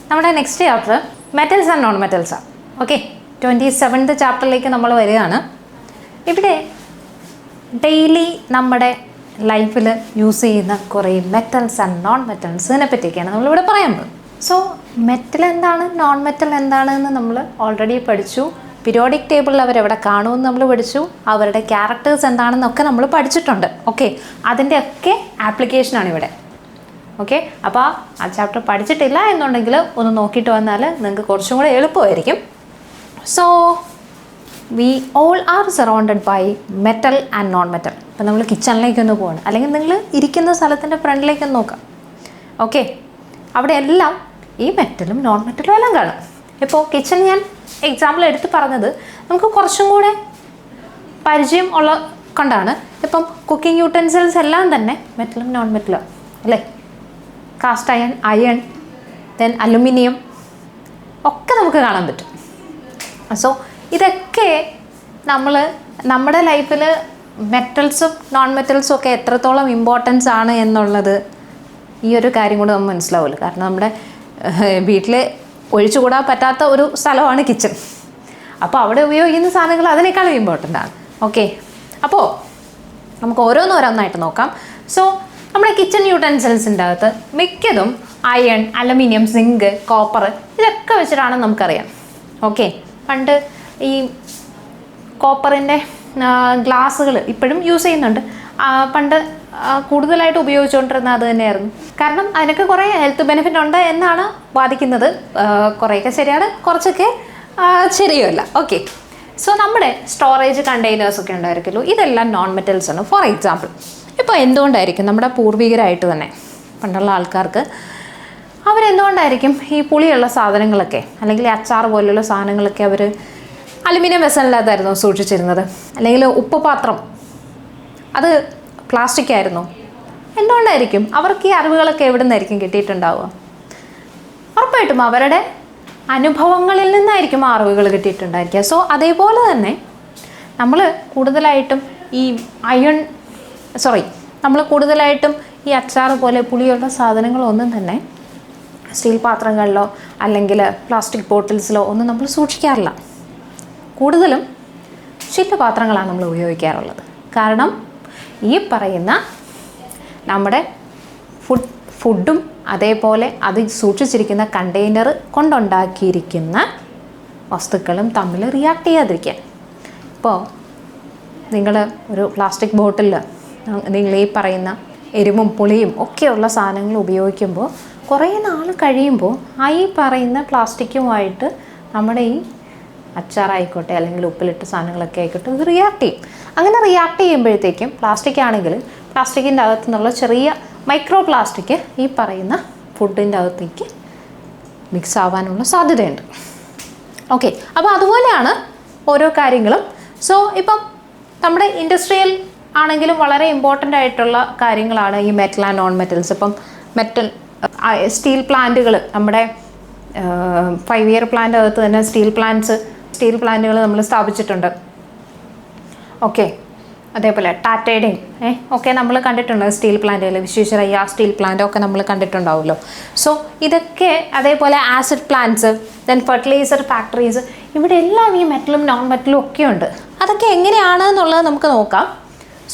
നമ്മുടെ next chapter metals and non മെറ്റൽസാണ്. Okay, 27th ചാപ്റ്ററിലേക്ക് നമ്മൾ വരികയാണ്. ഇവിടെ ഡെയിലി നമ്മുടെ ലൈഫിൽ യൂസ് ചെയ്യുന്ന കുറേ മെറ്റൽസ് ആൻഡ് നോൺ മെറ്റൽസിനെ പറ്റിയൊക്കെയാണ് നമ്മളിവിടെ പറയുന്നത്. സോ മെറ്റൽ എന്താണ്, നോൺ മെറ്റൽ എന്താണെന്ന് നമ്മൾ ഓൾറെഡി പഠിച്ചു. പീരിയോഡിക് ടേബിളിൽ അവരെവിടെ കാണുമെന്ന് നമ്മൾ പഠിച്ചു. അവരുടെ ക്യാരക്ടേഴ്സ് എന്താണെന്നൊക്കെ നമ്മൾ പഠിച്ചിട്ടുണ്ട്. ഓക്കെ, അതിൻ്റെയൊക്കെ ആപ്ലിക്കേഷനാണ് ഇവിടെ. ഓക്കെ, അപ്പോൾ ആ ചാപ്റ്റർ പഠിച്ചിട്ടില്ല എന്നുണ്ടെങ്കിൽ ഒന്ന് നോക്കിയിട്ട് വന്നാൽ നിങ്ങൾക്ക് കുറച്ചും കൂടെ എളുപ്പമായിരിക്കും. So we all are surrounded by metal and non metal. അപ്പോൾ നമ്മൾ കിച്ചണിലേക്കൊന്ന് പോകണം, അല്ലെങ്കിൽ നിങ്ങൾ ഇരിക്കുന്ന സ്ഥലത്തിൻ്റെ ഫ്രണ്ടിലേക്കൊന്ന് നോക്കാം. ഓക്കെ, അവിടെ എല്ലാം ഈ മെറ്റലും നോൺ മെറ്റലും എല്ലാം കാണും. ഇപ്പോൾ കിച്ചൺ ഞാൻ എക്സാമ്പിൾ എടുത്ത് പറഞ്ഞത് നമുക്ക് കുറച്ചും കൂടെ പരിചയം ഉള്ള കൊണ്ടാണ്. ഇപ്പം കുക്കിംഗ് യൂട്ടൻസിൽസ് എല്ലാം തന്നെ മെറ്റലും നോൺ മെറ്റലും അല്ലേ. കാസ്റ്റ് അയൺ ദെൻ അലുമിനിയം ഒക്കെ നമുക്ക് കാണാൻ പറ്റും. സോ ഇതൊക്കെ നമ്മുടെ ലൈഫിൽ മെറ്റൽസും നോൺ മെറ്റൽസും ഒക്കെ എത്രത്തോളം ഇമ്പോർട്ടൻസ് ആണ് എന്നുള്ളത് ഈ ഒരു കാര്യം കൂടെ നമ്മൾ മനസ്സിലാവുമല്ലോ. കാരണം നമ്മുടെ വീട്ടിൽ ഒഴിച്ചുകൂടാൻ പറ്റാത്ത ഒരു സ്ഥലമാണ് കിച്ചൺ. അപ്പോൾ അവിടെ ഉപയോഗിക്കുന്ന സാധനങ്ങൾ അതിനേക്കാളും ഇമ്പോർട്ടൻ്റ് ആണ്. ഓക്കെ, അപ്പോൾ നമുക്ക് ഓരോന്നോരോന്നായിട്ട് നോക്കാം. സോ നമ്മുടെ കിച്ചൺ യൂട്ടൻസിൽസിൻ്റെ അകത്ത് മിക്കതും അയൺ, അലുമിനിയം, സിങ്ക്, കോപ്പർ ഇതൊക്കെ വെച്ചിട്ടാണെന്ന് നമുക്കറിയാം. ഓക്കെ, പണ്ട് ഈ കോപ്പറിൻ്റെ ഗ്ലാസ്സുകൾ ഇപ്പോഴും യൂസ് ചെയ്യുന്നുണ്ട്. പണ്ട് കൂടുതലായിട്ട് ഉപയോഗിച്ചുകൊണ്ടിരുന്നത് അത് തന്നെയായിരുന്നു. കാരണം അതിനൊക്കെ കുറേ ഹെൽത്ത് ബെനിഫിറ്റ് ഉണ്ട് എന്നാണ് വാദിക്കുന്നത്. കുറേയൊക്കെ ശരിയാണ്, കുറച്ചൊക്കെ ശരിയല്ല. ഓക്കെ, സോ നമ്മുടെ സ്റ്റോറേജ് കണ്ടെയ്നേഴ്സൊക്കെ ഉണ്ടായിരിക്കുമല്ലോ, ഇതെല്ലാം നോൺ മെറ്റൽസ് ആണ്. ഫോർ എക്സാമ്പിൾ, ഇപ്പോൾ എന്തുകൊണ്ടായിരിക്കും നമ്മുടെ പൂർവികരായിട്ട് തന്നെ പണ്ടുള്ള ആൾക്കാർക്ക് അവരെന്തുകൊണ്ടായിരിക്കും ഈ പുളിയുള്ള സാധനങ്ങളൊക്കെ അല്ലെങ്കിൽ അച്ചാർ പോലുള്ള സാധനങ്ങളൊക്കെ അവർ അലുമിനിയം വെസലിനകത്തായിരുന്നു സൂക്ഷിച്ചിരുന്നത്, അല്ലെങ്കിൽ ഉപ്പ് പാത്രം അത് പ്ലാസ്റ്റിക് ആയിരുന്നു? എന്തുകൊണ്ടായിരിക്കും? അവർക്ക് ഈ അറിവുകളൊക്കെ എവിടെ നിന്നായിരിക്കും കിട്ടിയിട്ടുണ്ടാവുക? ഉറപ്പായിട്ടും അവരുടെ അനുഭവങ്ങളിൽ നിന്നായിരിക്കും ആ അറിവുകൾ കിട്ടിയിട്ടുണ്ടായിരിക്കുക. സോ അതേപോലെ തന്നെ നമ്മൾ കൂടുതലായിട്ടും ഈ അച്ചാർ പോലെ പുളിയുള്ള സാധനങ്ങളൊന്നും തന്നെ സ്റ്റീൽ പാത്രങ്ങളിലോ അല്ലെങ്കിൽ പ്ലാസ്റ്റിക് ബോട്ടിൽസിലോ ഒന്നും നമ്മൾ സൂക്ഷിക്കാറില്ല. കൂടുതലും ചില്ല പാത്രങ്ങളാണ് നമ്മൾ ഉപയോഗിക്കാറുള്ളത്. കാരണം ഈ പറയുന്ന നമ്മുടെ ഫുഡും അതേപോലെ അത് സൂക്ഷിച്ചിരിക്കുന്ന കണ്ടെയ്നർ കൊണ്ടുണ്ടാക്കിയിരിക്കുന്ന വസ്തുക്കളും തമ്മിൽ റിയാക്ട് ചെയ്യാതിരിക്കാൻ. ഇപ്പോൾ നിങ്ങൾ ഒരു പ്ലാസ്റ്റിക് ബോട്ടിൽ നിങ്ങൾ ഈ പറയുന്ന എരിവും പുളിയും ഒക്കെയുള്ള സാധനങ്ങൾ ഉപയോഗിക്കുമ്പോൾ കുറേ നാൾ കഴിയുമ്പോൾ ഈ പറയുന്ന പ്ലാസ്റ്റിക്കുമായിട്ട് നമ്മുടെ ഈ അച്ചാറായിക്കോട്ടെ അല്ലെങ്കിൽ ഉപ്പിലിട്ട സാധനങ്ങളൊക്കെ ആയിക്കോട്ടെ ഇത് റിയാക്ട് ചെയ്യും. അങ്ങനെ റിയാക്ട് ചെയ്യുമ്പോഴത്തേക്കും പ്ലാസ്റ്റിക് ആണെങ്കിൽ പ്ലാസ്റ്റിക്കിൻ്റെ അകത്തു നിന്നുള്ള ചെറിയ മൈക്രോ പ്ലാസ്റ്റിക് ഈ പറയുന്ന ഫുഡിൻ്റെ അകത്തേക്ക് മിക്സ് ആവാനുള്ള സാധ്യതയുണ്ട്. ഓക്കെ, അപ്പോൾ അതുപോലെയാണ് ഓരോ കാര്യങ്ങളും. സോ ഇപ്പം നമ്മുടെ ഇൻഡസ്ട്രിയൽ ആണെങ്കിലും വളരെ ഇമ്പോർട്ടൻ്റ് ആയിട്ടുള്ള കാര്യങ്ങളാണ് ഈ മെറ്റൽ ആൻഡ് നോൺ മെറ്റൽസ്. ഇപ്പം സ്റ്റീൽ പ്ലാന്റുകൾ, നമ്മുടെ 5 ഇയർ പ്ലാന്റ് അകത്ത് തന്നെ സ്റ്റീൽ പ്ലാന്റുകൾ നമ്മൾ സ്ഥാപിച്ചിട്ടുണ്ട്. ഓക്കെ, അതേപോലെ ടാറ്റയുടെയും ഒക്കെ നമ്മൾ കണ്ടിട്ടുണ്ട് സ്റ്റീൽ പ്ലാന്റുകൾ. വിശ്വേശ്വരയ്യ സ്റ്റീൽ പ്ലാന്റ് ഒക്കെ നമ്മൾ കണ്ടിട്ടുണ്ടാവുമല്ലോ. സോ ഇതൊക്കെ അതേപോലെ acid plants, then fertiliser factories, ഇവിടെ എല്ലാം ഈ മെറ്റലും നോൺ മെറ്റലും ഒക്കെ ഉണ്ട്. അതൊക്കെ എങ്ങനെയാണ് എന്നുള്ളത് നമുക്ക് നോക്കാം.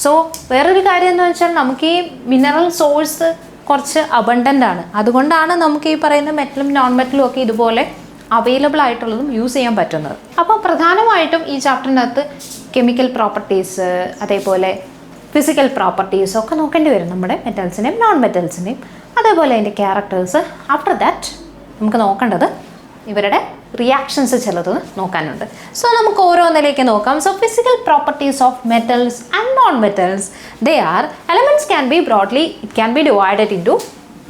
സോ വേറൊരു കാര്യം എന്ന് വെച്ചാൽ നമുക്ക് ഈ മിനറൽ സോഴ്സ് കുറച്ച് അബണ്ടൻ്റ് ആണ്. അതുകൊണ്ടാണ് നമുക്ക് ഈ പറയുന്ന മെറ്റലും നോൺ മെറ്റലും ഒക്കെ ഇതുപോലെ അവൈലബിൾ ആയിട്ടുള്ളതും യൂസ് ചെയ്യാൻ പറ്റുന്നത്. അപ്പോൾ പ്രധാനമായിട്ടും ഈ ചാപ്റ്ററിനകത്ത് കെമിക്കൽ പ്രോപ്പർട്ടീസ് അതേപോലെ ഫിസിക്കൽ പ്രോപ്പർട്ടീസ് ഒക്കെ നോക്കേണ്ടി വരും നമ്മുടെ മെറ്റൽസിനെയും നോൺ മെറ്റൽസിനെയും, അതേപോലെ അതിൻ്റെ ക്യാരക്ടേഴ്സ്. ആഫ്റ്റർ ദാറ്റ് നമുക്ക് നോക്കേണ്ടത് ഇവരുടെ റിയാക്ഷൻസ് ചിലത് നോക്കാനുണ്ട്. സോ നമുക്ക് ഓരോന്നിലേക്ക് നോക്കാം. So physical properties of metals and non metals, they R elements can be broadly it can be divided into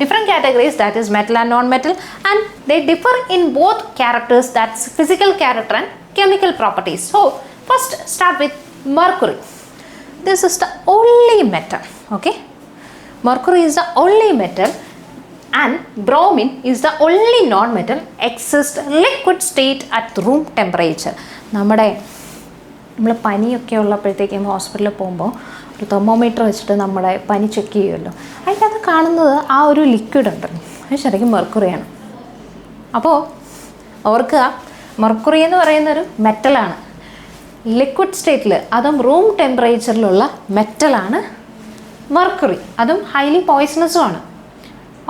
different categories, that is metal and non-metal, and they differ in both characters, that's physical character and chemical properties. So first start with mercury. This is the only metal. Okay, mercury is the only metal and bromine is the only non-metal exist liquid state at room temperature. നമ്മൾ പനിയൊക്കെ ഉള്ളപ്പോഴത്തേക്കും ഹോസ്പിറ്റലിൽ പോകുമ്പോൾ ഒരു thermometer വെച്ചിട്ട് നമ്മുടെ പനി check ചെയ്യുമല്ലോ. അതിനകത്ത് കാണുന്നത് ആ ഒരു ലിക്വിഡ് ഉണ്ട്, അത് ശരിക്കും മെർക്കുറിയാണ്. അപ്പോൾ ഓർക്കുക, മെർക്കുറി എന്ന് പറയുന്നൊരു മെറ്റലാണ്. ലിക്വിഡ് സ്റ്റേറ്റിൽ അതും റൂം ടെമ്പറേച്ചറിലുള്ള മെറ്റലാണ് മെർക്കുറി. അതും ഹൈലി പോയ്സണസുമാണ്.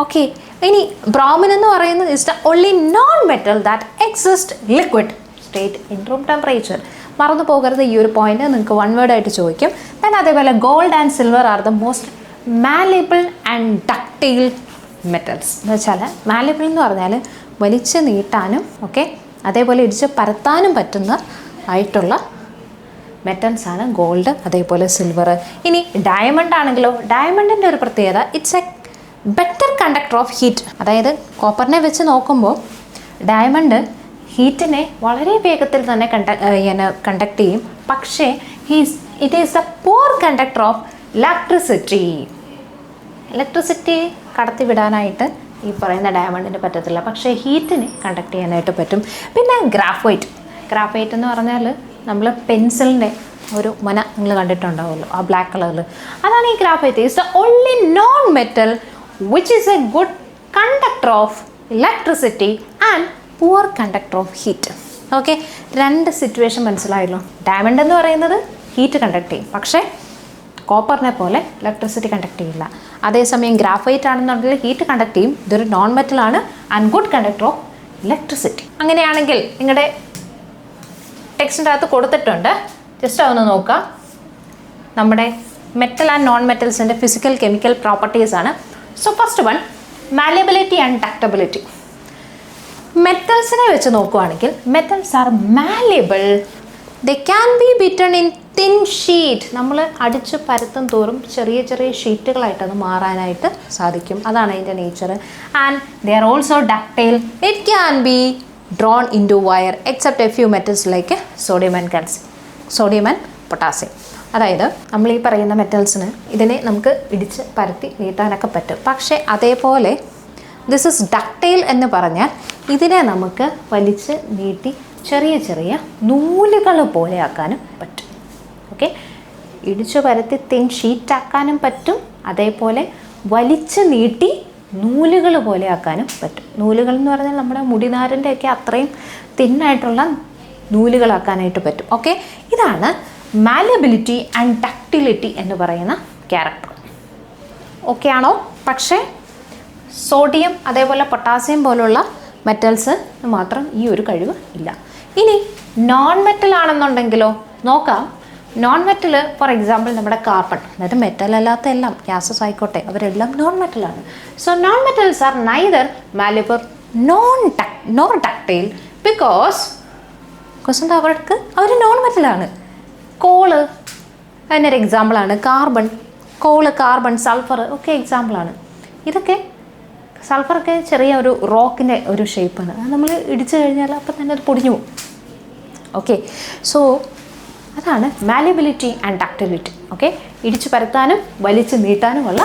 ഓക്കെ, ഇനി ബ്രോമിൻ എന്ന് പറയുന്നത് is the only non metal that exist liquid state in room temperature. മറന്നു പോകരുത് ഈ ഒരു പോയിന്റ്, നിങ്ങൾക്ക് വൺ വേർഡ് ആയിട്ട് ചോദിക്കും. ദെൻ അതേപോലെ gold and silver are the most malleable and ductile metals. എന്ന് വെച്ചാൽ മാലിബിൾ എന്ന് പറഞ്ഞാൽ വലിച്ച് നീട്ടാനും ഓക്കെ അതേപോലെ ഇടിച്ച് പരത്താനും പറ്റുന്ന ആയിട്ടുള്ള മെറ്റൽസ് ആണ് ഗോൾഡ്, അതേപോലെ സിൽവർ. ഇനി ഡയമണ്ട് ആണെങ്കിലോ, ഡയമണ്ടിൻ്റെ ഒരു പ്രത്യേകത it's A better conductor of heat. അതായത് കോപ്പറിനെ വെച്ച് നോക്കുമ്പോൾ ഡയമണ്ട് ഹീറ്റിനെ വളരെ വേഗത്തിൽ തന്നെ കണ്ടക്ട് ചെയ്യും. പക്ഷേ it is the poor conductor of electricity. Electricity കടത്തിവിടാനായിട്ട് ഈ പറയുന്ന ഡയമണ്ടിന് പറ്റത്തില്ല, പക്ഷേ ഹീറ്റിന് കണ്ടക്ട് ചെയ്യാനായിട്ട് പറ്റും. പിന്നെ ഗ്രാഫൈറ്റ് എന്ന് പറഞ്ഞാൽ നമ്മൾ പെൻസിലിൻ്റെ ഒരു മന നിങ്ങൾ കണ്ടിട്ടുണ്ടാവുമല്ലോ, ആ ബ്ലാക്ക് കളറിൽ, അതാണ് ഈ graphite. Is the only non metal which is A good conductor of electricity and poor conductor of heat. Okay, രണ്ട് സിറ്റുവേഷൻ മനസ്സിലായല്ലോ. ഡയമണ്ട് എന്ന് പറയുന്നത് ഹീറ്റ് കണ്ടക്ട് ചെയ്യും, പക്ഷേ കോപ്പറിനെ പോലെ ഇലക്ട്രിസിറ്റി കണ്ടക്ട് ചെയ്യില്ല. അതേസമയം ഗ്രാഫൈറ്റ് ആണെന്നുണ്ടെങ്കിൽ ഹീറ്റ് കണ്ടക്ട് ചെയ്യും. ഇതൊരു നോൺ മെറ്റലാണ് and good conductor of electricity. അങ്ങനെയാണെങ്കിൽ നിങ്ങളുടെ ടെക്സ്റ്റിൻ്റെ അകത്ത് കൊടുത്തിട്ടുണ്ട്, ജസ്റ്റ് അതൊന്ന് നോക്കുക. നമ്മുടെ മെറ്റൽ ആൻഡ് നോൺ മെറ്റൽസിൻ്റെ ഫിസിക്കൽ കെമിക്കൽ പ്രോപ്പർട്ടീസ് ആണ്. So first one, malleability and ductility. മെറ്റൽസിനെ വെച്ച് നോക്കുകയാണെങ്കിൽ metals are malleable, they can be beaten in thin sheet. നമ്മൾ അടിച്ച് പരത്തും തോറും ചെറിയ ചെറിയ ഷീറ്റുകളായിട്ട് അത് മാറാനായിട്ട് സാധിക്കും, അതാണ് അതിൻ്റെ nature. And they are also ductile, it can be drawn into wire except a few metals like sodium and potassium. അതായത് നമ്മൾ ഈ പറയുന്ന മെറ്റൽസിന് ഇതിനെ നമുക്ക് ഇടിച്ച് പരത്തി നീട്ടാനൊക്കെ പറ്റും. പക്ഷേ അതേപോലെ ദിസ് ഇസ് ഡക്റ്റൈൽ എന്ന് പറഞ്ഞാൽ ഇതിനെ നമുക്ക് വലിച്ച് നീട്ടി ചെറിയ ചെറിയ നൂലുകൾ പോലെ ആക്കാനും പറ്റും. ഓക്കെ, ഇടിച്ച് പരത്തി തിൻ ഷീറ്റാക്കാനും പറ്റും, അതേപോലെ വലിച്ച് നീട്ടി നൂലുകൾ പോലെ ആക്കാനും പറ്റും. നൂലുകൾ എന്ന് പറഞ്ഞാൽ നമ്മുടെ മുടിനാരിൻ്റെ ഒക്കെ അത്രയും തിന്നായിട്ടുള്ള നൂലുകളാക്കാനായിട്ട് പറ്റും. ഓക്കെ, ഇതാണ് മാലിയബിലിറ്റി ആൻഡ് ഡക്റ്റിലിറ്റി എന്ന് പറയുന്ന ക്യാരക്ടർ. ഓക്കെ ആണോ? പക്ഷേ സോഡിയം അതേപോലെ പൊട്ടാസ്യം പോലുള്ള മെറ്റൽസ് മാത്രം ഈ ഒരു കഴിവ് ഇല്ല. ഇനി നോൺ മെറ്റൽ ആണെന്നുണ്ടെങ്കിലോ നോക്കാം. നോൺ മെറ്റൽ ഫോർ എക്സാമ്പിൾ നമ്മുടെ കാർബൺ, അതായത് മെറ്റൽ അല്ലാത്ത എല്ലാം ഗ്യാസസ് ആയിക്കോട്ടെ, അവരെല്ലാം നോൺ മെറ്റലാണ്. So non metals are neither malleable nor ductile because എന്താ അവർക്ക് അവർ നോൺ മെറ്റലാണ്. കോള് അതിനൊരു എക്സാമ്പിളാണ്. കാർബൺ, സൾഫർ ഒക്കെ എക്സാമ്പിളാണ്. ഇതൊക്കെ സൾഫറൊക്കെ ചെറിയ ഒരു റോക്കിൻ്റെ ഒരു ഷേപ്പാണ്. അത് നമ്മൾ ഇടിച്ചു കഴിഞ്ഞാൽ അപ്പം തന്നെ അത് പൊടിഞ്ഞു പോകും. ഓക്കെ, സോ അതാണ് മാലിയബിലിറ്റി ആൻഡ് ഡക്റ്റിലിറ്റി. ഓക്കെ, ഇടിച്ചു പരത്താനും വലിച്ചു നീട്ടാനുമുള്ള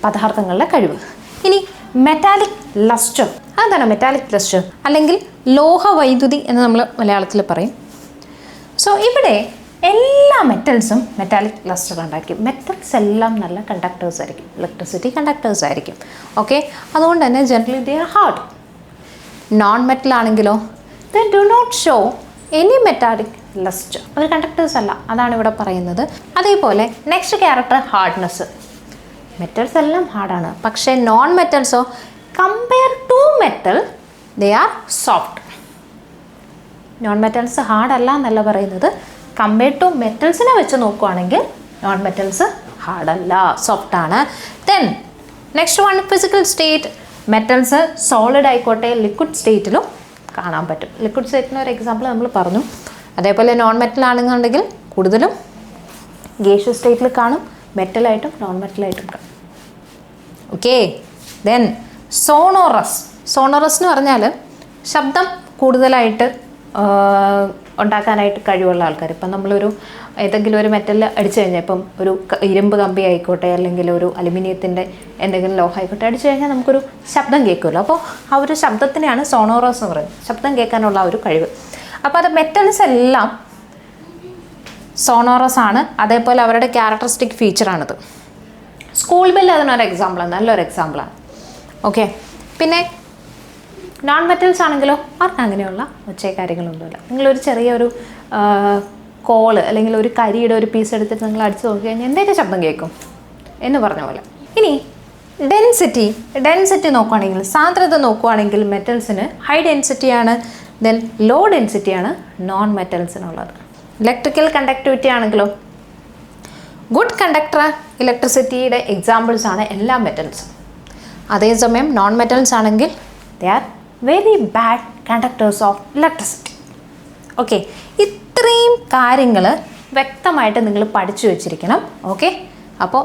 പദാർത്ഥങ്ങളുടെ കഴിവ്. ഇനി മെറ്റാലിക് ലസ്റ്റർ. അതാണ് മെറ്റാലിക് ലസ്റ്റർ അല്ലെങ്കിൽ ലോഹവൈദ്യുതി എന്ന് നമ്മൾ മലയാളത്തിൽ പറയും. സോ ഇവിടെ എല്ലാ മെറ്റൽസും മെറ്റാലിക് ലസ്റ്റർ ഉണ്ടാക്കി. മെറ്റൽസ് എല്ലാം നല്ല കണ്ടക്ടേഴ്സ് ആയിരിക്കും, ഇലക്ട്രിസിറ്റി കണ്ടക്ടേഴ്സ് ആയിരിക്കും. ഓക്കെ, അതുകൊണ്ട് തന്നെ generally they are hard. Non metal ആണെങ്കിലോ they do not show any metallic lustre, അത് കണ്ടക്ടേഴ്സ് അല്ല, അതാണ് ഇവിടെ പറയുന്നത്. അതേപോലെ നെക്സ്റ്റ് ക്യാരക്ടർ ഹാർഡ്നെസ്. മെറ്റൽസ് എല്ലാം ഹാർഡാണ്, പക്ഷേ നോൺ മെറ്റൽസോ compare to metal they are soft. Non metals ഹാർഡല്ല എന്നല്ല പറയുന്നത്, കമ്പയർ ടു മെറ്റൽസിനെ വെച്ച് നോക്കുകയാണെങ്കിൽ നോൺ മെറ്റൽസ് ഹാർഡല്ല, സോഫ്റ്റാണ്. Then next one physical state. Metals solid ആയിക്കോട്ടെ ലിക്വിഡ് സ്റ്റേറ്റിലും കാണാൻ പറ്റും. ലിക്വിഡ് സ്റ്റേറ്റിന് ഒരു എക്സാമ്പിൾ നമ്മൾ പറഞ്ഞു. അതേപോലെ നോൺ മെറ്റൽ ആണെന്നുണ്ടെങ്കിൽ കൂടുതലും ഗേഷ്യസ് സ്റ്റേറ്റിൽ കാണും, മെറ്റലായിട്ടും നോൺ മെറ്റലായിട്ടും കാണും. ഓക്കെ, ദെൻ സോണോറസ് എന്ന് പറഞ്ഞാൽ ശബ്ദം കൂടുതലായിട്ട് ഉണ്ടാക്കാനായിട്ട് കഴിവുള്ള ആൾക്കാർ. ഇപ്പം നമ്മളൊരു ഏതെങ്കിലും ഒരു മെറ്റൽ അടിച്ചു കഴിഞ്ഞാൽ, ഇപ്പം ഒരു ഇരുമ്പ് കമ്പി ആയിക്കോട്ടെ അല്ലെങ്കിൽ ഒരു അലുമിനിയത്തിൻ്റെ എന്തെങ്കിലും ലോഹം ആയിക്കോട്ടെ അടിച്ചു കഴിഞ്ഞാൽ നമുക്കൊരു ശബ്ദം കേൾക്കുമല്ലോ. അപ്പോൾ ആ ഒരു ശബ്ദത്തിനെയാണ് സോണോറസ് എന്ന് പറയുന്നത്, ശബ്ദം കേൾക്കാനുള്ള ഒരു കഴിവ്. അപ്പോൾ അത് മെറ്റൽസ് എല്ലാം സോണോറസ് ആണ്. അതേപോലെ അവരുടെ ക്യാരക്ടറിസ്റ്റിക് ഫീച്ചറാണിത്. സ്കൂൾ ബെൽ അതിനൊരു എക്സാമ്പിളാണ്, നല്ലൊരു എക്സാമ്പിളാണ്. ഓക്കെ, പിന്നെ നോൺ മെറ്റൽസ് ആണെങ്കിലോ അവർക്ക് അങ്ങനെയുള്ള ഒച്ചയും കാര്യങ്ങളൊന്നുമില്ല. നിങ്ങളൊരു ചെറിയൊരു കോള് അല്ലെങ്കിൽ ഒരു കരിയുടെ ഒരു പീസ് എടുത്തിട്ട് നിങ്ങൾ അടിച്ചു നോക്കി കഴിഞ്ഞാൽ എന്തെങ്കിലും ശബ്ദം കേൾക്കും എന്ന് പറഞ്ഞ പോലെ. ഇനി ഡെൻസിറ്റി നോക്കുകയാണെങ്കിൽ, സാന്ദ്രത നോക്കുകയാണെങ്കിൽ മെറ്റൽസിന് ഹൈ ഡെൻസിറ്റിയാണ്, ദെൻ ലോ ഡെൻസിറ്റിയാണ് നോൺ മെറ്റൽസിനുള്ളത്. ഇലക്ട്രിക്കൽ കണ്ടക്ടിവിറ്റി ആണെങ്കിലോ ഗുഡ് കണ്ടക്ടർ ഇലക്ട്രിസിറ്റിയുടെ എക്സാമ്പിൾസാണ് എല്ലാ മെറ്റൽസും. അതേസമയം നോൺ മെറ്റൽസ് ആണെങ്കിൽ they are very bad conductors of electricity. Okay, ഇത്രയും കാര്യങ്ങൾ വ്യക്തമായിട്ട് നിങ്ങൾ പഠിച്ചു വെച്ചിരിക്കണം. ഓക്കെ, അപ്പോൾ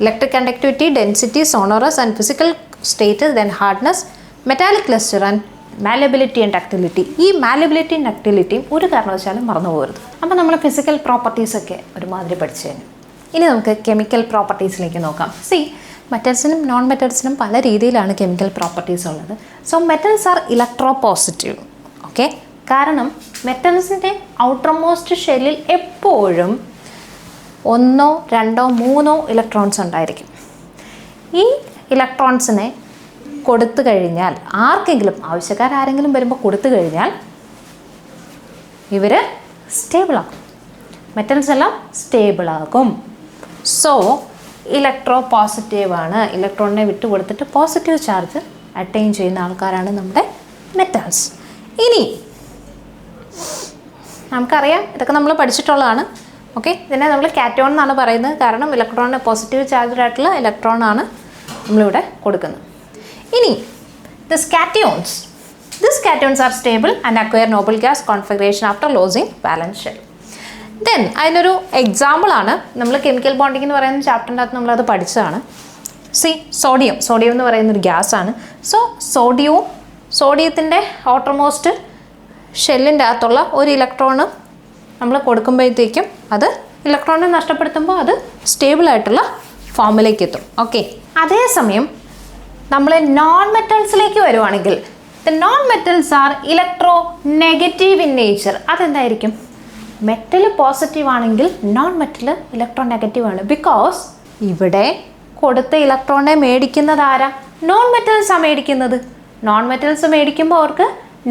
electric conductivity, density, sonorous and physical state, then hardness, metallic lustre and malleability and ductility. ഈ മാലബിലിറ്റിയും ഡക്റ്റിലിറ്റിയും ഒരു കാരണവശാലും മറന്നു പോകരുത്. അപ്പോൾ നമ്മൾ ഫിസിക്കൽ പ്രോപ്പർട്ടീസൊക്കെ ഒരുമാതിരി പഠിച്ചു കഴിഞ്ഞു. ഇനി നമുക്ക് കെമിക്കൽ പ്രോപ്പർട്ടീസിലേക്ക് നോക്കാം. മെറ്റൽസിനും നോൺ മെറ്റൽസിനും പല രീതിയിലാണ് കെമിക്കൽ പ്രോപ്പർട്ടീസ് ഉള്ളത്. So metals are electropositive. Okay, കാരണം മെറ്റൽസിൻ്റെ ഔട്ടർമോസ്റ്റ് ഷെല്ലിൽ എപ്പോഴും 1, 2, 3 ഇലക്ട്രോൺസ് ഉണ്ടായിരിക്കും. ഈ ഇലക്ട്രോൺസിനെ കൊടുത്തു കഴിഞ്ഞാൽ, ആർക്കെങ്കിലും ആവശ്യക്കാരെങ്കിലും വരുമ്പോൾ കൊടുത്തു കഴിഞ്ഞാൽ ഇവർ സ്റ്റേബിളാകും, മെറ്റൽസ് എല്ലാം സ്റ്റേബിളാകും. സോ ഇലക്ട്രോ പോസിറ്റീവാണ്. ഇലക്ട്രോണിനെ വിട്ടു കൊടുത്തിട്ട് പോസിറ്റീവ് ചാർജ് അറ്റൈൻ ചെയ്യുന്ന ആൾക്കാരാണ് നമ്മുടെ മെറ്റൽസ്. ഇനി നമുക്കറിയാം, ഇതൊക്കെ നമ്മൾ പഠിച്ചിട്ടുള്ളതാണ്. ഓക്കെ, ഇതിനെ നമ്മൾ കാറ്റോൺ എന്നാണ് പറയുന്നത്, കാരണം ഇലക്ട്രോണിന് പോസിറ്റീവ് ചാർജ്ഡ് ആയിട്ടുള്ള ഇലക്ട്രോണാണ് നമ്മളിവിടെ കൊടുക്കുന്നത്. ഇനി this cations R stable and acquire noble gas configuration after losing balance shell. Then അതിനൊരു എക്സാമ്പിളാണ്, നമ്മൾ കെമിക്കൽ ബോണ്ടിങ് എന്ന് പറയുന്ന ചാപ്റ്ററിൻ്റെ അകത്ത് നമ്മളത് പഠിച്ചതാണ്. സോഡിയം എന്ന് പറയുന്നൊരു ഗ്യാസാണ്. സോ സോഡിയത്തിൻ്റെ ഔട്ടർമോസ്റ്റ് ഷെല്ലിൻ്റെ അകത്തുള്ള ഒരു ഇലക്ട്രോണ് നമ്മൾ കൊടുക്കുമ്പോഴത്തേക്കും അത് ഇലക്ട്രോണിനെ നഷ്ടപ്പെടുത്തുമ്പോൾ അത് സ്റ്റേബിളായിട്ടുള്ള ഫോമിലേക്ക് എത്തും. ഓക്കെ, അതേസമയം നമ്മൾ നോൺ മെറ്റൽസിലേക്ക് വരുവാണെങ്കിൽ, the non metals are electronegative in nature. അതെന്തായിരിക്കും? മെറ്റൽ പോസിറ്റീവ് ആണെങ്കിൽ നോൺ മെറ്റൽ ഇലക്ട്രോ നെഗറ്റീവ് ആണ്. ബിക്കോസ് ഇവിടെ കൊടുത്ത ഇലക്ട്രോണിനെ മേടിക്കുന്നത് ആരാ? നോൺ മെറ്റൽസാണ് മേടിക്കുന്നത്. നോൺ മെറ്റൽസ് മേടിക്കുമ്പോൾ അവർക്ക്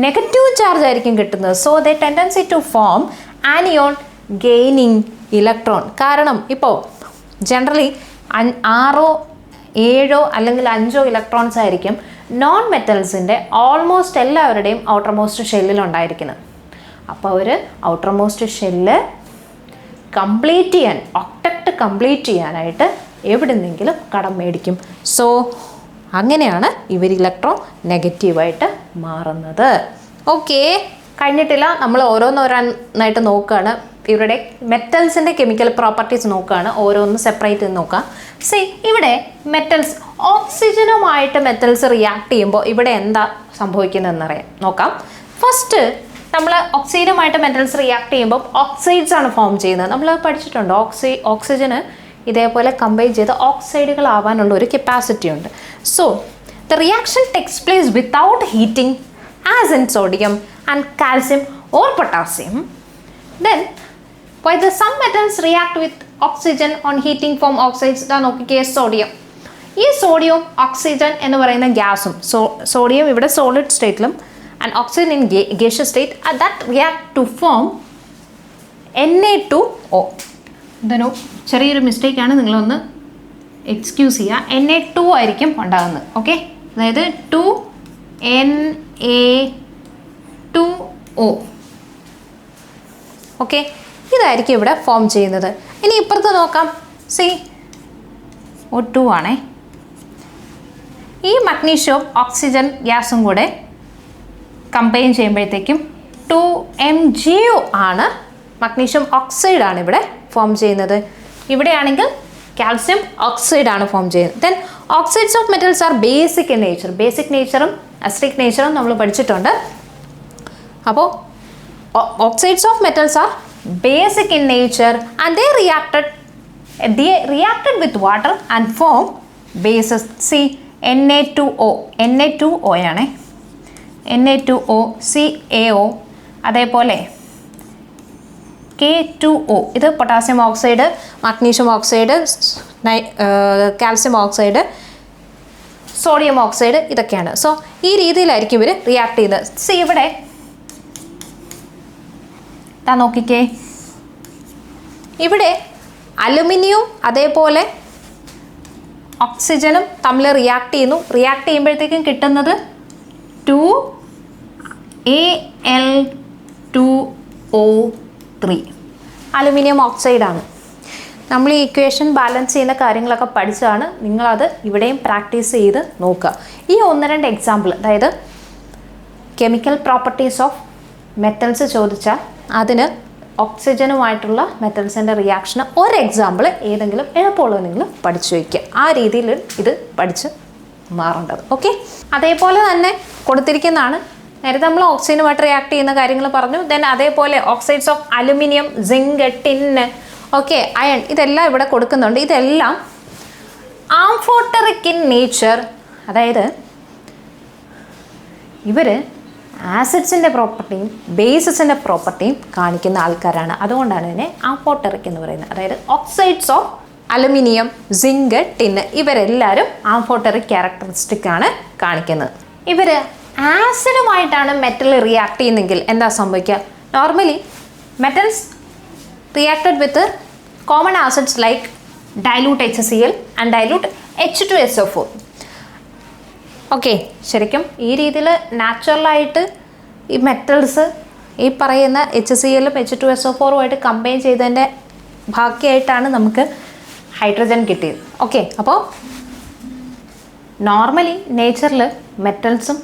നെഗറ്റീവ് ചാർജ് ആയിരിക്കും കിട്ടുന്നത്. So the tendency to form anion gaining electron. കാരണം ഇപ്പോൾ ജനറലി 6, 7 അല്ലെങ്കിൽ 5 ഇലക്ട്രോൺസ് ആയിരിക്കും നോൺ മെറ്റൽസിൻ്റെ ഓൾമോസ്റ്റ് എല്ലാവരുടെയും ഔട്ടർമോസ്റ്റ് ഷെല്ലിലുണ്ടായിരിക്കുന്നത്. അപ്പോൾ അവർ ഔട്ടർമോസ്റ്റ് ഷെല്ല് കംപ്ലീറ്റ് ചെയ്യാൻ, ഒക്ടക്റ്റ് കംപ്ലീറ്റ് ചെയ്യാനായിട്ട് എവിടെ നിന്നെങ്കിലും കടം മേടിക്കും. സോ അങ്ങനെയാണ് ഇവർ ഇലക്ട്രോ നെഗറ്റീവായിട്ട് മാറുന്നത്. ഓക്കെ, കഴിഞ്ഞിട്ടില്ല, നമ്മൾ ഓരോന്നോരോന്നായിട്ട് നോക്കുകയാണ്. ഇവരുടെ മെറ്റൽസിൻ്റെ കെമിക്കൽ പ്രോപ്പർട്ടീസ് നോക്കുകയാണ്, ഓരോന്ന് സെപ്പറേറ്റ് നോക്കാം. ഇവിടെ മെറ്റൽസ്, ഓക്സിജനുമായിട്ട് മെറ്റൽസ് റിയാക്ട് ചെയ്യുമ്പോൾ ഇവിടെ എന്താ സംഭവിക്കുന്നതെന്നറിയാം, നോക്കാം. ഫസ്റ്റ് നമ്മൾ ഓക്സിജനുമായിട്ട് മെറ്റൽസ് റിയാക്ട് ചെയ്യുമ്പോൾ ഓക്സൈഡ്സ് ആണ് ഫോം ചെയ്യുന്നത്. നമ്മൾ പഠിച്ചിട്ടുണ്ട്, ഓക്സിജന് ഇതേപോലെ കമ്പൈൻ ചെയ്ത് ഓക്സൈഡുകളാവാനുള്ള ഒരു കപ്പാസിറ്റി ഉണ്ട്. So the reaction takes place without heating as in sodium and calcium or potassium. Then whether some metals react with oxygen on heating form oxides. ഇതാ നോക്കിക്കേ, സോഡിയം. ഈ സോഡിയം ഓക്സിജൻ എന്ന് പറയുന്ന ഗ്യാസും, സോഡിയം ഇവിടെ സോളിഡ് സ്റ്റേറ്റിലും and oxygen in gaseous state, that react to form Na2O. ഇതൊരു ചെറിയൊരു മിസ്റ്റേക്കാണ്, നിങ്ങളൊന്ന് എക്സ്ക്യൂസ് ചെയ്യുക. Na2 ആയിരിക്കും ഉണ്ടാകുന്നത്. ഓക്കെ, അതായത് 2Na2O. ഓക്കെ, ഇതായിരിക്കും ഇവിടെ ഫോം ചെയ്യുന്നത്. ഇനി ഇപ്പുറത്ത് നോക്കാം. O2 ആണേ. ഈ മഗ്നീഷ്യവും ഓക്സിജൻ ഗ്യാസും കൂടെ കമ്പൈൻ ചെയ്യുമ്പോഴത്തേക്കും 2MgO ആണ്, മഗ്നീഷ്യം ഓക്സൈഡ് ആണ് ഇവിടെ ഫോം ചെയ്യുന്നത്. ഇവിടെയാണെങ്കിൽ കാൽസ്യം ഓക്സൈഡ് ആണ് ഫോം ചെയ്യുന്നത്. Then oxides of metals are basic in nature. Basic നേച്ചറും അസിഡിക് നേച്ചറും നമ്മൾ പഠിച്ചിട്ടുണ്ട്. അപ്പോൾ oxides of metals are basic in nature and they reacted with water and form bases. See, Na2O ആണ്, Na2O, CaO, അതേപോലെ K2O, ഇത് potassium oxide, magnesium oxide, calcium oxide, sodium oxide ഇതൊക്കെയാണ്. So ഈ രീതിയിലായിരിക്കും ഇവർ റിയാക്ട് ചെയ്യുന്നത്. സോ ഇവിടെ നോക്കിക്കേ, ഇവിടെ അലുമിനിയവും അതേപോലെ ഓക്സിജനും തമ്മിൽ റിയാക്ട് ചെയ്യുന്നു. റിയാക്ട് ചെയ്യുമ്പോഴത്തേക്കും കിട്ടുന്നത് 2Al2O3 അലുമിനിയം ഓക്സൈഡാണ്. നമ്മൾ ഈ ഇക്വേഷൻ ബാലൻസ് ചെയ്യുന്ന കാര്യങ്ങളൊക്കെ പഠിച്ചതാണ്. നിങ്ങളത് ഇവിടെയും പ്രാക്ടീസ് ചെയ്ത് നോക്കുക. ഈ 1-2 എക്സാമ്പിൾ, അതായത് കെമിക്കൽ പ്രോപ്പർട്ടീസ് ഓഫ് മെറ്റൽസ് ചോദിച്ചാൽ അതിന് ഓക്സിജനുമായിട്ടുള്ള മെറ്റൽസിൻ്റെ റിയാക്ഷന് ഒരു എക്സാമ്പിൾ ഏതെങ്കിലും എളുപ്പമുള്ളത് നിങ്ങൾ പഠിച്ചു വയ്ക്കുക. ആ രീതിയിൽ ഇത് പഠിച്ച് മാറേണ്ടത്. ഓക്കെ, അതേപോലെ തന്നെ കൊടുത്തിരിക്കുന്നതാണ്. നേരത്തെ നമ്മൾ ഓക്സിജനുമായിട്ട് റിയാക്ട് ചെയ്യുന്ന കാര്യങ്ങൾ പറഞ്ഞു. ദെൻ അതേപോലെ oxides of aluminium, zinc, tin, okay, iron, ഇതെല്ലാം ഇവിടെ കൊടുക്കുന്നുണ്ട്. ഇതെല്ലാം ആംഫോട്ടറിക് ഇൻ നേച്ചർ, അതായത് ഇവർ ആസിഡ്സിൻ്റെ പ്രോപ്പർട്ടിയും ബേസസിൻ്റെ പ്രോപ്പർട്ടിയും കാണിക്കുന്ന ആൾക്കാരാണ്. അതുകൊണ്ടാണ് ഇതിനെ ആംഫോട്ടറിക് എന്ന് പറയുന്നത്. അതായത് oxides of aluminium, zinc, tin ഇവരെല്ലാവരും ആംഫോട്ടറിക് ക്യാരക്ടറിസ്റ്റിക് ആണ് കാണിക്കുന്നത്. ഇവർ ആസിഡുമായിട്ടാണ് മെറ്റൽ റിയാക്ട് ചെയ്യുന്നതെങ്കിൽ എന്താ സംഭവിക്കുക? Normally metals reacted with common acids like dilute HCl and dilute H2SO4. Okay, ശരിക്കും ഈ രീതിയിൽ നാച്ചുറലായിട്ട് ഈ മെറ്റൽസ് ഈ പറയുന്ന HClഉം H2SO4ഉമായിട്ട് കമ്പൈൻ ചെയ്തതിൻ്റെ ബാക്കിയായിട്ടാണ് നമുക്ക് ഹൈഡ്രജൻ കിട്ടിയത്. ഓക്കെ, അപ്പോൾ നോർമലി നേച്ചറിൽ മെറ്റൽസും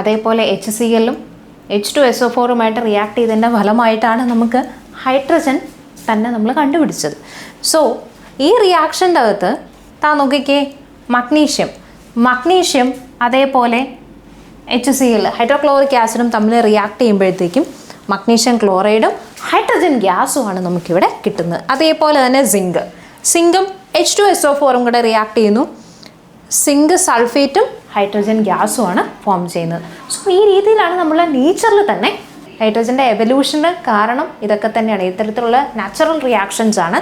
അതേപോലെ HClഉം H2SO4ഉമായിട്ട് റിയാക്ട് ചെയ്തതിൻ്റെ ഫലമായിട്ടാണ് നമുക്ക് ഹൈഡ്രജൻ തന്നെ നമ്മൾ കണ്ടുപിടിച്ചത്. സോ ഈ റിയാക്ഷൻ്റെ അകത്ത് നോക്കിക്കേ, മഗ്നീഷ്യം അതേപോലെ HCl ഹൈഡ്രോക്ലോറിക് ആസിഡും തമ്മിൽ റിയാക്ട് ചെയ്യുമ്പോഴത്തേക്കും മഗ്നീഷ്യം ക്ലോറൈഡും ഹൈഡ്രജൻ ഗ്യാസുമാണ് നമുക്കിവിടെ കിട്ടുന്നത്. അതേപോലെ തന്നെ സിങ്കും H2SO4ഉം കൂടെ റിയാക്ട് ചെയ്യുന്നു. സിങ്ക് സൾഫേറ്റും ഹൈഡ്രജൻ ഗ്യാസുമാണ് ഫോം ചെയ്യുന്നത്. സോ ഈ രീതിയിലാണ് നമ്മൾ നേച്ചറിൽ തന്നെ ഹൈഡ്രജൻ്റെ എവല്യൂഷന് കാരണം ഇതൊക്കെ തന്നെയാണ്. ഇത്തരത്തിലുള്ള നാച്ചുറൽ റിയാക്ഷൻസ് ആണ്.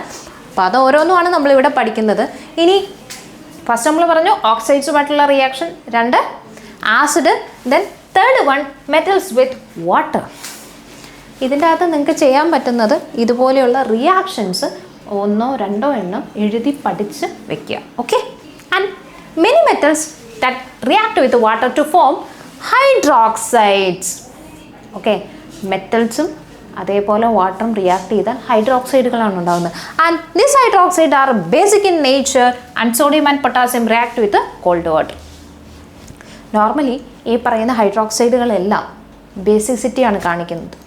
അപ്പോൾ അത് ഓരോന്നുമാണ് നമ്മളിവിടെ പഠിക്കുന്നത്. ഇനി ഫസ്റ്റ് നമ്മൾ പറഞ്ഞു ഓക്സൈഡ്സുമായിട്ടുള്ള reaction, 2 acid, then 3rd metals with water. ഇതിൻ്റെ അകത്ത് നിങ്ങൾക്ക് ചെയ്യാൻ പറ്റുന്നത് ഇതുപോലെയുള്ള റിയാക്ഷൻസ് 1-2 എണ്ണം എഴുതി പഠിച്ച് വെക്കുക. Okay, and many metals that react with water to form hydroxides. Okay, മെറ്റൽസും അതേപോലെ വാട്ടറും റിയാക്ട് ചെയ്താൽ ഹൈഡ്രോക്സൈഡുകളാണ് ഉണ്ടാകുന്നത്. And this hydroxide are basic in nature and sodium and potassium react with cold water. Normally ഈ പറയുന്ന ഹൈഡ്രോക്സൈഡുകളെല്ലാം ബേസിസിറ്റിയാണ് കാണിക്കുന്നത്.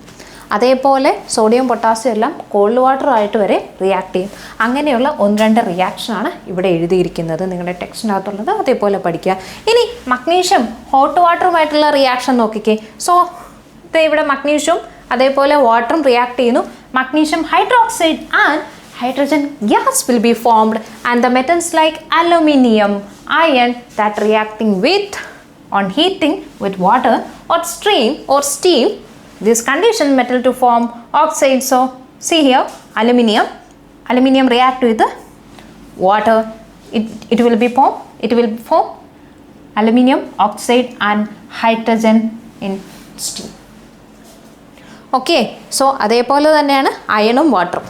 അതേപോലെ സോഡിയം പൊട്ടാസ്യം എല്ലാം കോൾഡ് വാട്ടറുമായിട്ട് വരെ റിയാക്ട് ചെയ്യും. അങ്ങനെയുള്ള 1-2 റിയാക്ഷനാണ് ഇവിടെ എഴുതിയിരിക്കുന്നത്. നിങ്ങളുടെ ടെക്സ്റ്റിനകത്തുള്ളത് അതേപോലെ പഠിക്കുക. ഇനി മഗ്നീഷ്യം ഹോട്ട് വാട്ടറുമായിട്ടുള്ള റിയാക്ഷൻ നോക്കിക്കേ. സോ ഇവിടെ മഗ്നീഷ്യം അതേപോലെ വാട്ടറും റിയാക്ട് ചെയ്യുന്നു. Magnesium hydroxide and hydrogen gas will be formed and the metals like aluminium, iron that reacting with on heating with water or steam this condition metal to form oxide. So see here, aluminium react with water, it will form aluminium oxide and hydrogen in steam. Okay, so അതേപോലെ തന്നെയാണ് അയണും വാട്ടറും.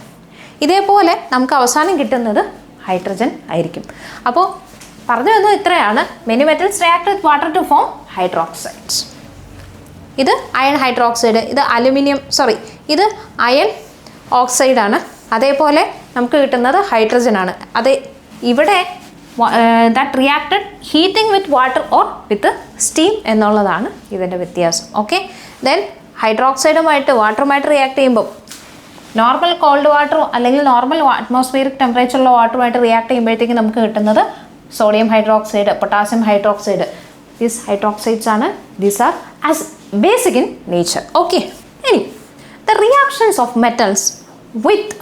ഇതേപോലെ നമുക്ക് അവസാനം കിട്ടുന്നത് hydrogen ആയിരിക്കും. അപ്പോൾ പറഞ്ഞു വന്നത് ഇത്രയാണ്. Many metals react with water to form hydroxides. ഇത് അയൺ ഹൈഡ്രോക്സൈഡ്, ഇത് ഇത് അയൺ ഓക്സൈഡാണ്. അതേപോലെ നമുക്ക് കിട്ടുന്നത് ഹൈഡ്രജൻ ആണ്. അത് ഇവിടെ that reacted heating with water or with steam എന്നുള്ളതാണ് ഇതിൻ്റെ വ്യത്യാസം. ഓക്കെ, ദെൻ ഹൈഡ്രോക്സൈഡുമായിട്ട് വാട്ടറുമായിട്ട് റിയാക്ട് ചെയ്യുമ്പോൾ നോർമൽ കോൾഡ് വാട്ടറോ അല്ലെങ്കിൽ നോർമൽ അറ്റ്മോസ്ഫിയറിക് ടെമ്പറേച്ചറുള്ള വാട്ടറുമായിട്ട് റിയാക്ട് ചെയ്യുമ്പോഴത്തേക്ക് നമുക്ക് കിട്ടുന്നത് sodium hydroxide, potassium hydroxide. These hydroxides ആണ്, these are as basic in nature. Okay, ഇനി the reactions of metals with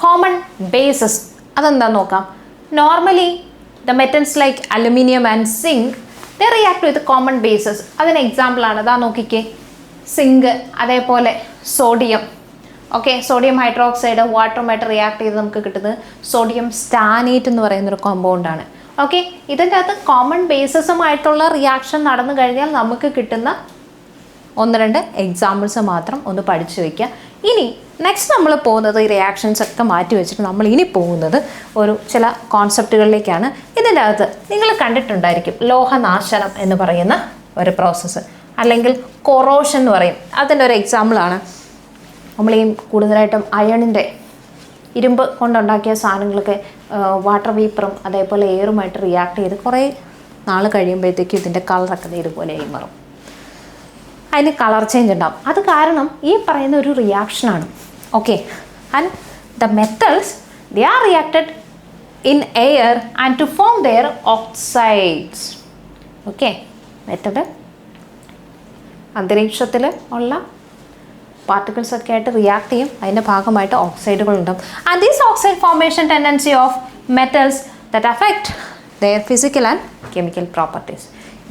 common bases അതെന്താ നോക്കാം. Normally the metals like aluminium and zinc the react with common bases. അതിന് എക്സാമ്പിളാണ് ഇതാ നോക്കിക്കേ, zinc അതേപോലെ sodium. Okay, sodium hydroxide വാട്ടറുമായിട്ട് react ചെയ്ത് നമുക്ക് കിട്ടുന്നത് സോഡിയം സ്റ്റാനേറ്റ് എന്ന് പറയുന്നൊരു കോമ്പൗണ്ടാണ്. ഓക്കെ, ഇതിൻ്റെ അകത്ത് കോമൺ ബേസിസുമായിട്ടുള്ള റിയാക്ഷൻ നടന്നു കഴിഞ്ഞാൽ നമുക്ക് കിട്ടുന്ന 1-2 എക്സാമ്പിൾസ് മാത്രം ഒന്ന് പഠിച്ചു വയ്ക്കുക. ഇനി നെക്സ്റ്റ് നമ്മൾ പോകുന്നത് ഈ റിയാക്ഷൻസ് ഒക്കെ മാറ്റി വെച്ചിട്ട് നമ്മൾ ഇനി പോകുന്നത് ഒരു ചില കോൺസെപ്റ്റുകളിലേക്കാണ്. ഇതിൻ്റെ അകത്ത് നിങ്ങൾ കണ്ടിട്ടുണ്ടായിരിക്കും ലോഹനാശനം എന്ന് പറയുന്ന ഒരു പ്രോസസ്സ്, അല്ലെങ്കിൽ കൊറോഷൻ എന്ന് പറയും. അതിൻ്റെ ഒരു എക്സാമ്പിളാണ് നമ്മൾ ഈ കൂടുതലായിട്ടും അയണിൻ്റെ ഇരുമ്പ് കൊണ്ടുണ്ടാക്കിയ സാധനങ്ങളൊക്കെ വാട്ടർ വേപ്പറും അതേപോലെ എയറുമായിട്ട് റിയാക്ട് ചെയ്ത് കുറേ നാൾ കഴിയുമ്പോഴത്തേക്കും ഇതിൻ്റെ കളറൊക്കെ ഇതുപോലെ ആയി മാറും. അതിന് കളർ ചേഞ്ച് ഉണ്ടാവും. അത് കാരണം ഈ പറയുന്ന ഒരു റിയാക്ഷനാണ്. Okay, and the metals they are reacted in air and to form their oxides. Okay, metal അന്തരീക്ഷത്തിൽ ഉള്ള പാർട്ടിക്കിൾസ് ഒക്കെ ആയിട്ട് റിയാക്ട് ചെയ്യും. അതിൻ്റെ ഭാഗമായിട്ട് ഓക്സൈഡുകളുണ്ടാവും. And these oxide formation tendency of metals that affect their physical and chemical properties.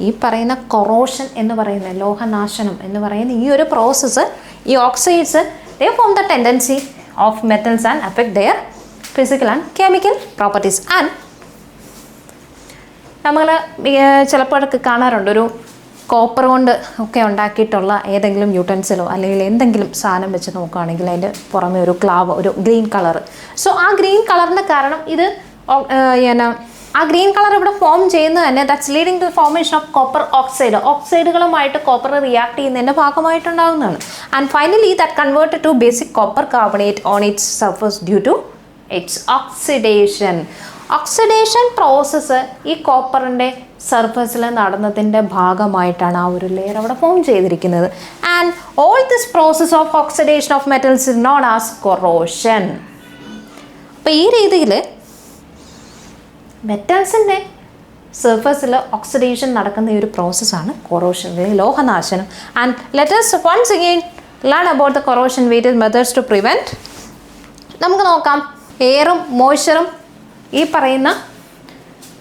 ഈ പറയുന്ന കൊറോഷൻ എന്ന് പറയുന്ന ലോഹനാശനം എന്ന് പറയുന്ന ഈ ഒരു പ്രോസസ്സ്, ഈ oxides they form the tendency of metals and affect their physical and chemical properties. And നമ്മൾ ചിലപ്പോഴൊക്കെ കാണാറുണ്ട് ഒരു കോപ്പർ കൊണ്ട് ഒക്കെ ഉണ്ടാക്കിയിട്ടുള്ള ഏതെങ്കിലും യൂട്ടൻസിലോ അല്ലെങ്കിൽ എന്തെങ്കിലും സാധനം വെച്ച് നോക്കുകയാണെങ്കിൽ അതിൻ്റെ പുറമെ ഒരു ക്ലാവ്, ഒരു ഗ്രീൻ കളർ. സോ ആ ഗ്രീൻ കളറിൻ്റെ കാരണം ഇത് ആ ഗ്രീൻ കളർ ഇവിടെ ഫോം ചെയ്യുന്നത് തന്നെ that's leading to formation of copper oxide. ഓക്സൈഡുകളുമായിട്ട് കോപ്പർ റിയാക്ട് ചെയ്യുന്നതിൻ്റെ ഭാഗമായിട്ടുണ്ടാകുന്നതാണ്. And finally that converted to basic copper carbonate on its surface due to its oxidation. Oxidation process ഈ കോപ്പറിൻ്റെ സർഫസിൽ നടന്നതിൻ്റെ ഭാഗമായിട്ടാണ് ആ ഒരു ലെയർ അവിടെ ഫോം ചെയ്തിരിക്കുന്നത്. And all this process of oxidation of metals is known as corrosion. അപ്പോൾ ഈ രീതിയിൽ മെറ്റൽസിൻ്റെ സർഫസിൽ ഓക്സിഡേഷൻ നടക്കുന്ന ഈ ഒരു പ്രോസസ്സാണ് കൊറോഷൻ, ലോഹനാശനം. And let us once again learn about the corrosion various methods to prevent. നമുക്ക് നോക്കാം, എയറും മോയ്സ്ചറും ഈ പറയുന്ന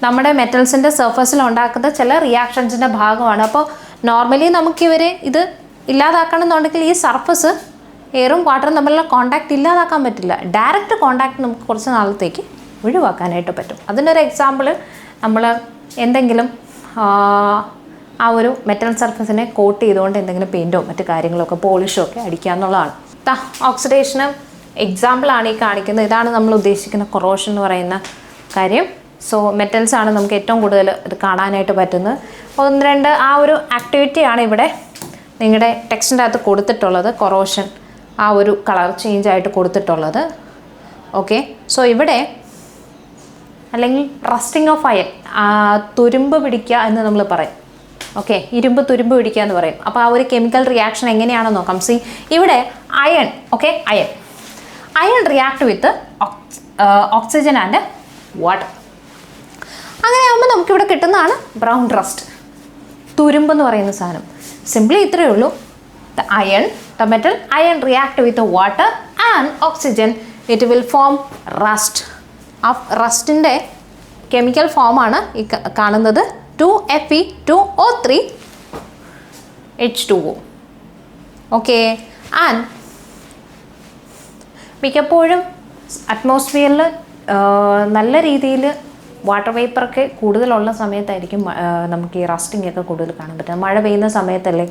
നമ്മുടെ മെറ്റൽസിൻ്റെ സർഫസിൽ ഉണ്ടാക്കുന്ന ചില റിയാക്ഷൻസിൻ്റെ ഭാഗമാണ്. അപ്പോൾ നോർമലി നമുക്കിവരെ ഇത് ഇല്ലാതാക്കണമെന്നുണ്ടെങ്കിൽ ഈ സർഫസ് എയറും വാട്ടറും തമ്മിലുള്ള കോണ്ടാക്ട് ഇല്ലാതാക്കാൻ പറ്റില്ല. ഡയറക്റ്റ് കോണ്ടാക്ട് നമുക്ക് കുറച്ച് നാളത്തേക്ക് ഒഴിവാക്കാനായിട്ട് പറ്റും. അതിനൊരു എക്സാമ്പിൾ, നമ്മൾ എന്തെങ്കിലും ആ ഒരു മെറ്റൽ സർഫസിനെ കോട്ട് ചെയ്തുകൊണ്ട് എന്തെങ്കിലും പെയിൻറ്റോ മറ്റു കാര്യങ്ങളൊക്കെ പോളിഷോ ഒക്കെ അടിക്കുക എന്നുള്ളതാണ്. ഓക്സിഡേഷന് എക്സാമ്പിളാണ് ഈ കാണിക്കുന്നത്. ഇതാണ് നമ്മൾ ഉദ്ദേശിക്കുന്ന കൊറോഷൻ എന്ന് പറയുന്ന കാര്യം. സോ മെറ്റൽസ് ആണ് നമുക്ക് ഏറ്റവും കൂടുതൽ ഇത് കാണാനായിട്ട് പറ്റുന്നത്. 1-2 ആ ഒരു ആക്ടിവിറ്റിയാണ് ഇവിടെ നിങ്ങളുടെ ടെക്സ്റ്റിൻ്റെ അകത്ത് കൊടുത്തിട്ടുള്ളത്. കൊറോഷൻ ആ ഒരു കളർ ചേഞ്ച് ആയിട്ട് കൊടുത്തിട്ടുള്ളത്. ഓക്കെ, സോ ഇവിടെ അല്ലെങ്കിൽ റസ്റ്റിംഗ് ഓഫ് അയൺ, തുരുമ്പ് പിടിക്കുക എന്ന് നമ്മൾ പറയും. ഓക്കെ, ഇരുമ്പ് തുരുമ്പ് പിടിക്കുക എന്ന് പറയും. അപ്പോൾ ആ ഒരു കെമിക്കൽ റിയാക്ഷൻ എങ്ങനെയാണെന്ന് നോക്കാം. സി, ഇവിടെ iron, okay, iron react with oxygen and water. അങ്ങനെയാകുമ്പോൾ നമുക്കിവിടെ കിട്ടുന്നതാണ് ബ്രൗൺ റസ്റ്റ്, തുരുമ്പ് എന്ന് പറയുന്ന സാധനം. സിംപ്ലി ഇത്രയേ ഉള്ളൂ. The metal iron react with water and oxygen, it will form rest. ആ റസ്റ്റിൻ്റെ കെമിക്കൽ ഫോമാണ് ഈ കാണുന്നത് 2Fe2O3H2O. ഓക്കെ, ആൻഡ് മിക്കപ്പോഴും അറ്റ്മോസ്ഫിയറിൽ നല്ല രീതിയിൽ വാട്ടർ വേപ്പറൊക്കെ കൂടുതലുള്ള സമയത്തായിരിക്കും നമുക്ക് ഈ റസ്റ്റിംഗ് ഒക്കെ കൂടുതൽ കാണാൻ പറ്റുന്നത്. മഴ പെയ്യുന്ന സമയത്തല്ലേ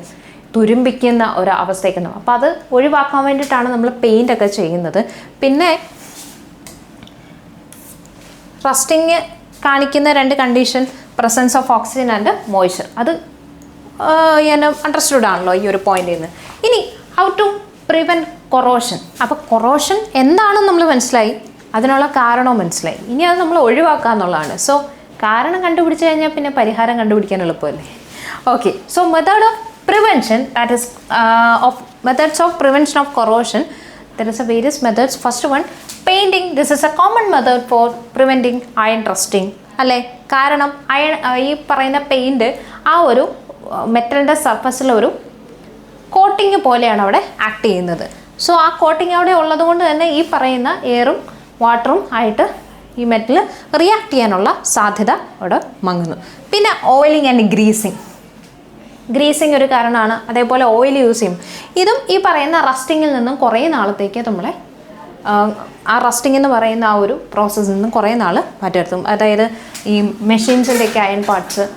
തുരുമ്പിക്കുന്ന ഒരു അവസ്ഥയൊക്കെ ഉണ്ടാവും. അപ്പോൾ അത് ഒഴിവാക്കാൻ വേണ്ടിയിട്ടാണ് നമ്മൾ പെയിൻ്റ് ഒക്കെ ചെയ്യുന്നത്. പിന്നെ റസ്റ്റിങ് കാണിക്കുന്ന 2 condition, presence of oxygen and moisture. അത് ഞാൻ അണ്ടർസ്റ്റുഡ് ആണല്ലോ ഈ ഒരു പോയിന്റിൽ നിന്ന്. ഇനി ഹൗ ടു പ്രിവെൻറ്റ് കൊറോഷൻ. അപ്പോൾ കൊറോഷൻ എന്താണെന്ന് നമ്മൾ മനസ്സിലായി, അതിനുള്ള കാരണവും മനസ്സിലായി. ഇനി അത് നമ്മൾ ഒഴിവാക്കുക എന്നുള്ളതാണ്. സോ കാരണം കണ്ടുപിടിച്ച് കഴിഞ്ഞാൽ പിന്നെ പരിഹാരം കണ്ടുപിടിക്കാൻ എളുപ്പമല്ലേ. Okay, so method of prevention, that is methods of prevention of corrosion. There is a various methods. First one, painting. This is a common method for preventing iron rusting. അല്ലേ, കാരണം അയൺ ഈ പറയുന്ന പെയിൻറ്റ് ആ ഒരു മെറ്റലിൻ്റെ സർഫസിൽ ഒരു coating പോലെയാണ് അവിടെ ആക്ട് ചെയ്യുന്നത്. സോ ആ കോട്ടിങ് അവിടെ ഉള്ളത് കൊണ്ട് തന്നെ ഈ പറയുന്ന എയറും വാട്ടറും ആയിട്ട് ഈ മെറ്റൽ റിയാക്ട് ചെയ്യാനുള്ള സാധ്യത അവിടെ മങ്ങുന്നു. പിന്നെ ഓയിലിംഗ് ആൻഡ് ഗ്രീസിങ് ഒരു കാരണമാണ്. അതേപോലെ ഓയിൽ യൂസ് ചെയ്യും. ഇതും ഈ പറയുന്ന റസ്റ്റിങ്ങിൽ നിന്നും കുറേ നാളത്തേക്ക് നമ്മളെ ആ റസ്റ്റിംഗ് എന്ന് പറയുന്ന ആ ഒരു പ്രോസസ്സിൽ നിന്നും കുറേ നാൾ മാറ്റി നിർത്തും. അതായത് ഈ മെഷീൻസിൻ്റെയൊക്കെ അയൺ പാർട്സ്